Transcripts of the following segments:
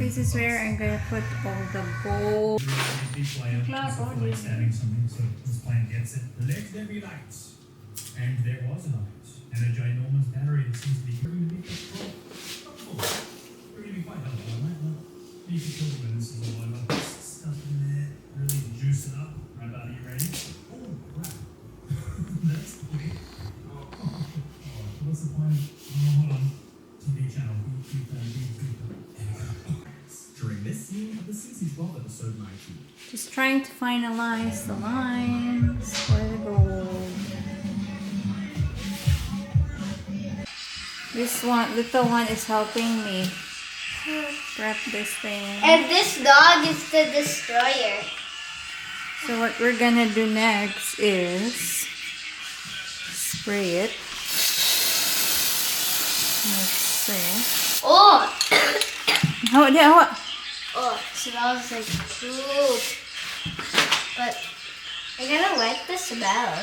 This is where I'm gonna put all the gold. Having something, so this plant gets it. Let there be light. And there was a light. And a ginormous battery that seems to be really big. We're gonna be quite helpful on that. You can kill when this is all over. Stuff in there. Really juice it up. Right, buddy, you ready? Oh, crap. That's quick. What's the point? Oh, hold on. TV channel. During this scene of the season 12 episode 19. Just trying to finalize the lines for the gold. This one, little one is helping me wrap this thing. And this dog is the destroyer. So what we're gonna do next is spray it. Let's see. Oh! What? Oh, it smells like poop. But I'm gonna like the smell.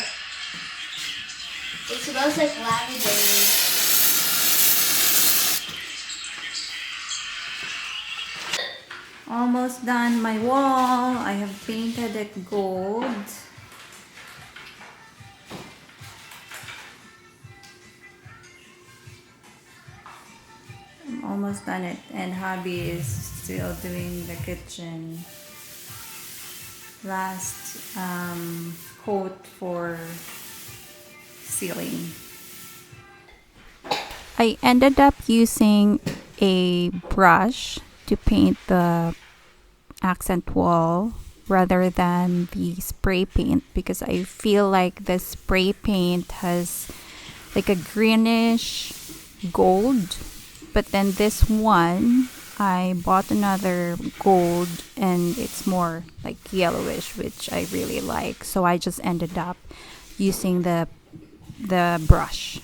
It smells like lavender. Almost done my wall. I have painted it gold. I'm almost done it, and hubby is still doing the kitchen. Last coat for ceiling. I ended up using a brush to paint the accent wall rather than the spray paint, because I feel like the spray paint has like a greenish gold, but then this one I bought another gold and it's more like yellowish, which I really like, so I just ended up using the brush.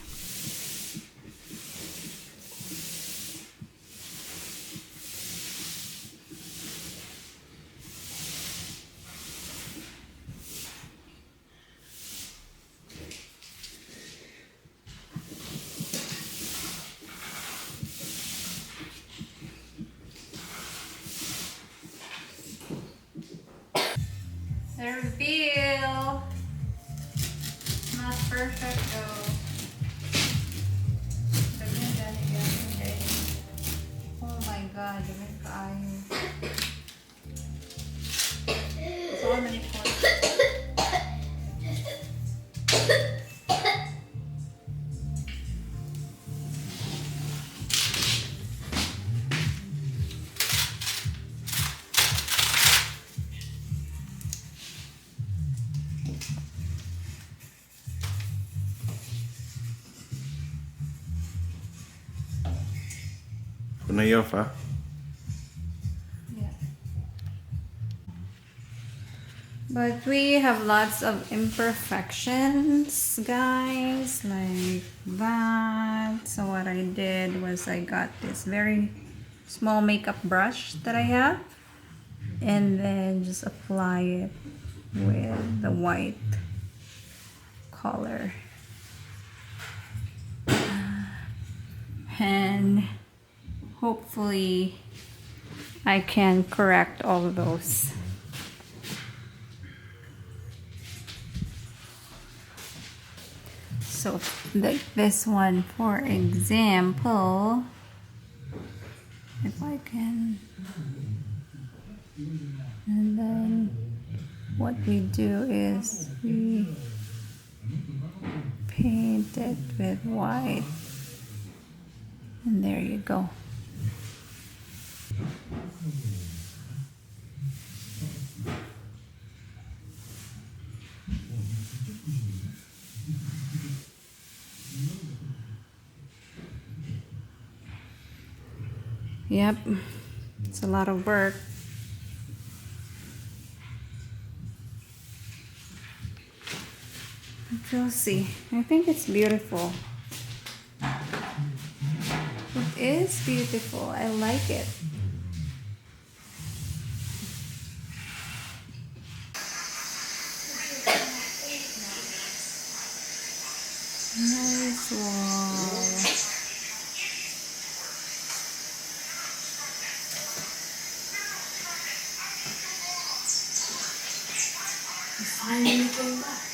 The reveal. Not perfect though. Ganda niya. Okay. Oh my god, dami kaayo. So many points. Naive, huh? Yeah. But we have lots of imperfections, guys, like that. So what I did was I got this very small makeup brush that I have, and then just apply it with the white color. And hopefully I can correct all of those. So like this one, for example, if I can, and then what we do is we paint it with white, and there you go. Yep, it's a lot of work. But you'll see. I think it's beautiful. It is beautiful. I like it. Nice wall. finally came back.